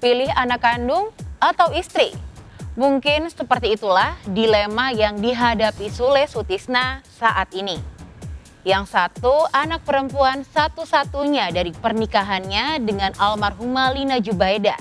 Pilih anak kandung atau istri? Mungkin seperti itulah dilema yang dihadapi Sule Sutisna saat ini. Yang satu anak perempuan satu-satunya dari pernikahannya dengan almarhumah Lina Jubaida.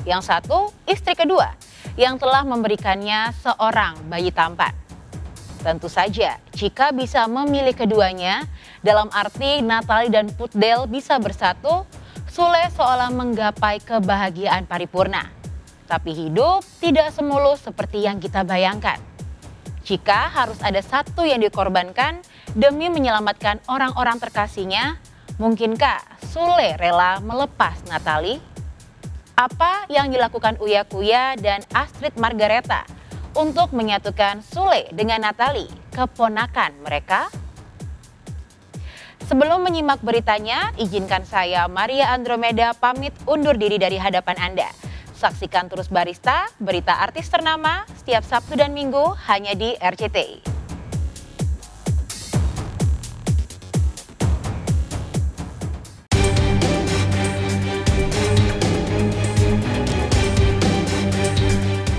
Yang satu istri kedua yang telah memberikannya seorang bayi tampan. Tentu saja jika bisa memilih keduanya, dalam arti Natalie dan Putdel bisa bersatu, Sule seolah menggapai kebahagiaan paripurna. Tapi hidup tidak semulus seperti yang kita bayangkan. Jika harus ada satu yang dikorbankan demi menyelamatkan orang-orang terkasihnya, mungkinkah Sule rela melepas Natalie? Apa yang dilakukan Uya Kuya dan Astrid Margareta untuk menyatukan Sule dengan Natalie, keponakan mereka? Sebelum menyimak beritanya, izinkan saya Maria Andromeda pamit undur diri dari hadapan Anda. Saksikan terus Barista, berita artis ternama setiap Sabtu dan Minggu hanya di RCTI.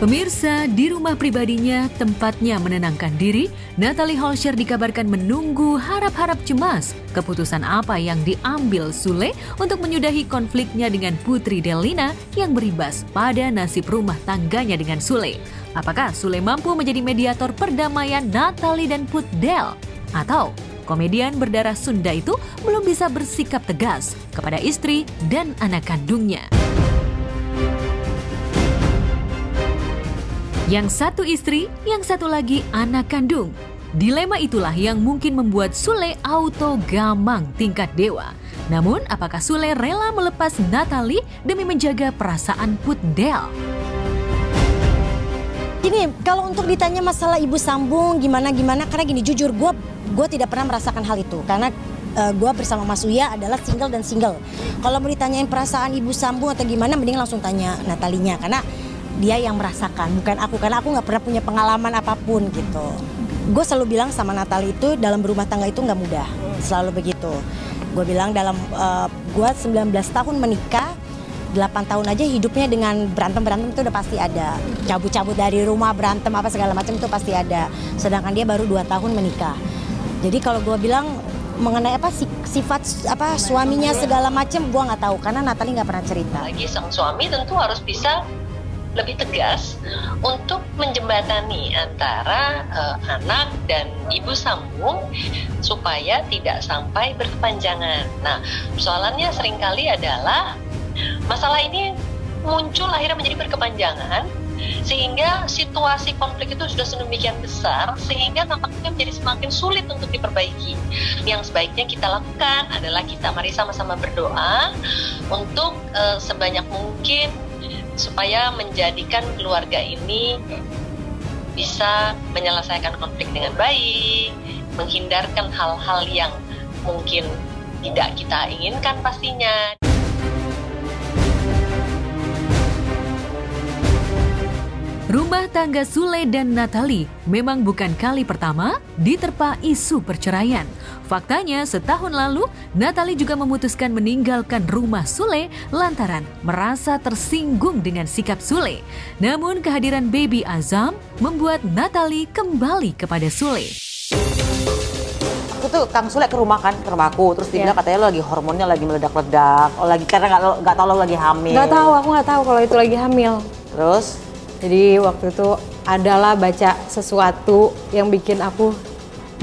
Pemirsa, di rumah pribadinya tempatnya menenangkan diri, Natalie Holscher dikabarkan menunggu harap-harap cemas keputusan apa yang diambil Sule untuk menyudahi konfliknya dengan putri Delina yang berimbas pada nasib rumah tangganya dengan Sule. Apakah Sule mampu menjadi mediator perdamaian Natalie dan Putdel? Atau komedian berdarah Sunda itu belum bisa bersikap tegas kepada istri dan anak kandungnya? Yang satu istri, yang satu lagi anak kandung. Dilema itulah yang mungkin membuat Sule auto gamang tingkat dewa. Namun, apakah Sule rela melepas Natalie demi menjaga perasaan Putdel? Gini, kalau untuk ditanya masalah ibu sambung gimana-gimana, karena gini jujur gue tidak pernah merasakan hal itu. Karena gue bersama Mas Uya adalah single dan single. Kalau mau ditanyain perasaan ibu sambung atau gimana, mending langsung tanya Natalinya. Karena dia yang merasakan, bukan aku. Karena aku gak pernah punya pengalaman apapun gitu. Gue selalu bilang sama Natalie itu dalam berumah tangga itu gak mudah. Selalu begitu. Gue bilang dalam gue 19 tahun menikah, 8 tahun aja hidupnya dengan berantem-berantem itu udah pasti ada. Cabut-cabut dari rumah, berantem apa segala macam itu pasti ada. Sedangkan dia baru 2 tahun menikah. Jadi kalau gue bilang mengenai apa sifat apa suaminya segala macam gue nggak tahu karena Natalie nggak pernah cerita. Lagi sang suami tentu harus bisa lebih tegas untuk menjembatani antara anak dan ibu sambung supaya tidak sampai berkepanjangan. Nah, persoalannya seringkali adalah masalah ini muncul akhirnya menjadi berkepanjangan sehingga situasi konflik itu sudah sedemikian besar sehingga nampaknya menjadi semakin sulit untuk diperbaiki. Yang sebaiknya kita lakukan adalah mari sama-sama berdoa untuk sebanyak mungkin supaya menjadikan keluarga ini bisa menyelesaikan konflik dengan baik, menghindarkan hal-hal yang mungkin tidak kita inginkan pastinya. Rumah tangga Sule dan Natalie memang bukan kali pertama diterpa isu perceraian. Faktanya setahun lalu Natalie juga memutuskan meninggalkan rumah Sule lantaran merasa tersinggung dengan sikap Sule. Namun kehadiran baby Azam membuat Natalie kembali kepada Sule. Aku tuh Kang Sule ke rumahku, terus dia bilang katanya lo lagi hormonnya lagi meledak-ledak, karena nggak tahu lo lagi hamil. Aku nggak tahu kalau itu lagi hamil. Terus? Jadi waktu itu adalah baca sesuatu yang bikin aku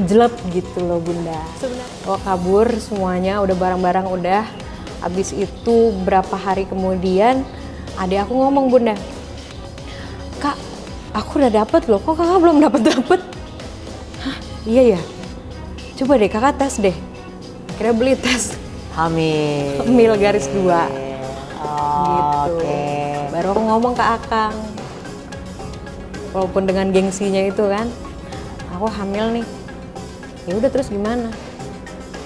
jelek gitu loh Bunda. Oh kabur semuanya, udah barang-barang udah. Habis itu berapa hari kemudian adik aku ngomong Bunda, Kak aku udah dapet loh, kok kakak belum dapet? Hah iya ya? Coba deh kakak tes deh. Akhirnya beli tes. Hamil garis 2. Oh, gitu. Okay. Baru aku ngomong ke Akang. Walaupun dengan gengsinya itu kan, aku hamil nih. Ya udah terus gimana?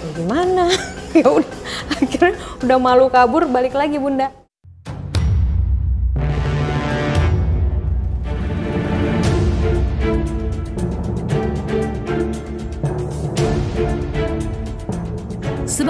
Ya gimana? Ya udah akhirnya udah malu kabur balik lagi Bunda.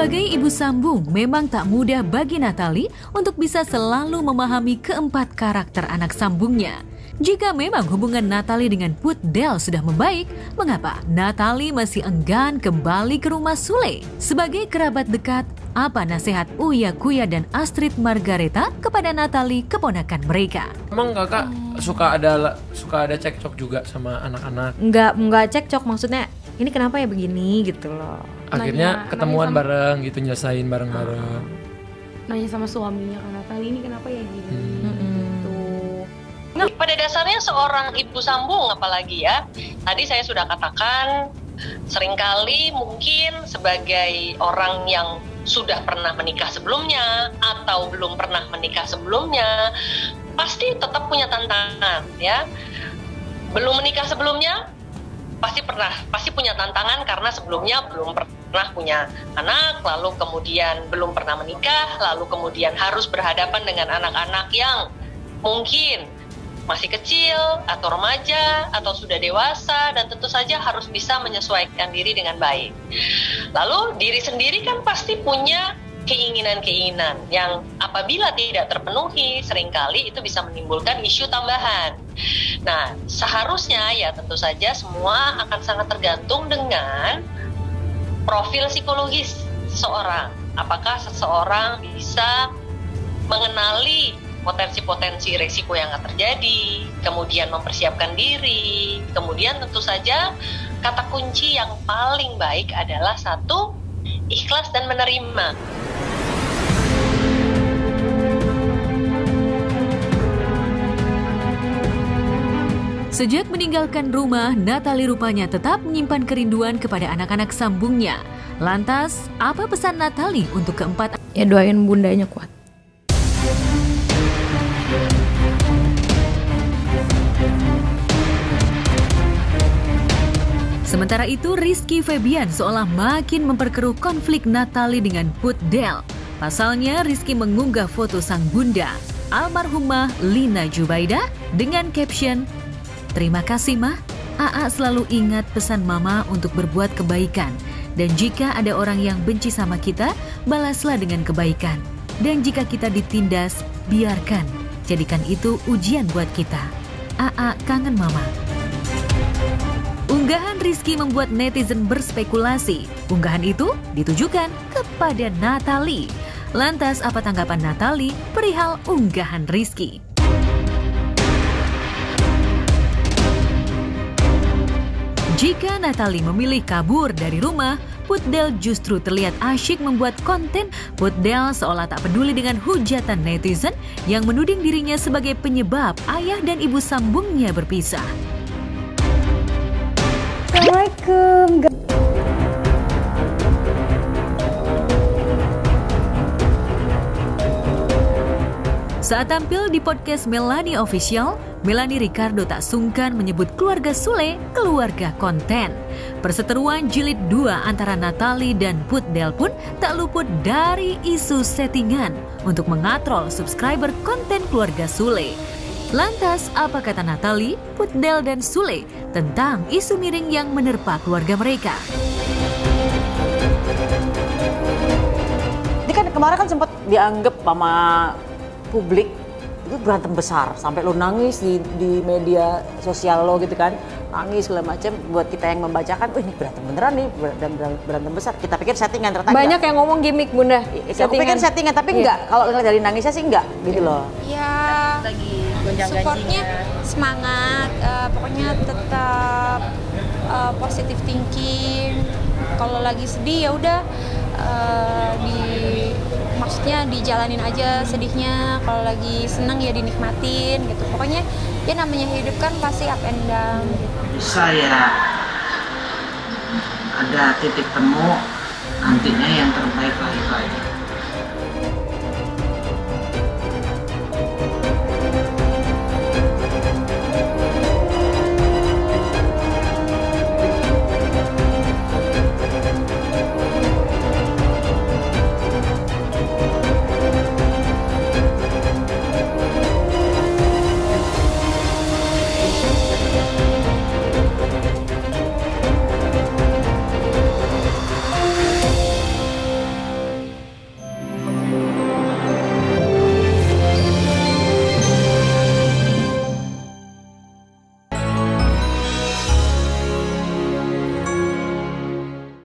Sebagai ibu sambung, memang tak mudah bagi Natalie untuk bisa selalu memahami keempat karakter anak sambungnya. Jika memang hubungan Natalie dengan Put Del sudah membaik, mengapa Natalie masih enggan kembali ke rumah Sule? Sebagai kerabat dekat, apa nasihat Uya Kuya dan Astrid Margareta kepada Natalie, keponakan mereka? Emang kakak suka ada cekcok juga sama anak-anak? Enggak cekcok, maksudnya ini kenapa ya begini gitu loh. Akhirnya ketemuan bareng gitu, nyelesain bareng-bareng. Nanya sama suaminya kan, Natalie ini kenapa ya gini gitu. Nah, pada dasarnya seorang ibu sambung apalagi ya, tadi saya sudah katakan seringkali mungkin sebagai orang yang sudah pernah menikah sebelumnya atau belum pernah menikah sebelumnya, pasti tetap punya tantangan ya. Belum menikah sebelumnya pasti punya tantangan karena sebelumnya belum pernah punya anak, lalu kemudian belum pernah menikah, lalu kemudian harus berhadapan dengan anak-anak yang mungkin masih kecil atau remaja atau sudah dewasa, dan tentu saja harus bisa menyesuaikan diri dengan baik. Lalu diri sendiri kan pasti punya keinginan-keinginan yang apabila tidak terpenuhi seringkali itu bisa menimbulkan isu tambahan. Nah, seharusnya ya tentu saja semua akan sangat tergantung dengan profil psikologis seseorang. Apakah seseorang bisa mengenali potensi-potensi resiko yang akan terjadi, kemudian mempersiapkan diri, kemudian tentu saja kata kunci yang paling baik adalah satu, ikhlas dan menerima. Sejak meninggalkan rumah, Natalie rupanya tetap menyimpan kerinduan kepada anak-anak sambungnya. Lantas, apa pesan Natalie untuk keempat? Ya doain bundanya kuat. Sementara itu, Rizky Febian seolah makin memperkeruh konflik Natalie dengan Put Del. Pasalnya, Rizky mengunggah foto sang bunda, almarhumah Lina Jubaida, dengan caption, "Terima kasih, Mah. AA selalu ingat pesan Mama untuk berbuat kebaikan. Dan jika ada orang yang benci sama kita, balaslah dengan kebaikan. Dan jika kita ditindas, biarkan. Jadikan itu ujian buat kita. AA kangen Mama." Unggahan Rizky membuat netizen berspekulasi. Unggahan itu ditujukan kepada Natalie. Lantas apa tanggapan Natalie perihal unggahan Rizky? Jika Natalie memilih kabur dari rumah, Put Del justru terlihat asyik membuat konten. Put Del seolah tak peduli dengan hujatan netizen yang menuding dirinya sebagai penyebab ayah dan ibu sambungnya berpisah. Assalamualaikum. Saat tampil di podcast Melanie Official, Melanie Ricardo tak sungkan menyebut keluarga Sule keluarga konten. Perseteruan jilid 2 antara Natalie dan Put Del pun tak luput dari isu settingan untuk mengatrol subscriber konten keluarga Sule. Lantas, apa kata Natalie, Put Del dan Sule tentang isu miring yang menerpa keluarga mereka? Ini kan kemarin kan sempat dianggap sama publik itu berantem besar, sampai lo nangis di media sosial lo gitu kan, nangis segala macam. Buat kita yang membacakan, ini berantem beneran nih, berantem besar. Kita pikir settingan, ternyata Banyak enggak. yang ngomong gimmick, Bunda. Aku pikir settingan, tapi enggak. Kalau dari nangisnya sih enggak gitu loh. Ya, supportnya semangat, pokoknya tetap positive thinking. Kalau lagi sedih ya udah maksudnya dijalanin aja sedihnya. Kalau lagi seneng ya dinikmatin gitu. Pokoknya ya namanya hidup kan pasti up and down. Saya ada titik temu, nantinya yang terbaik lagi.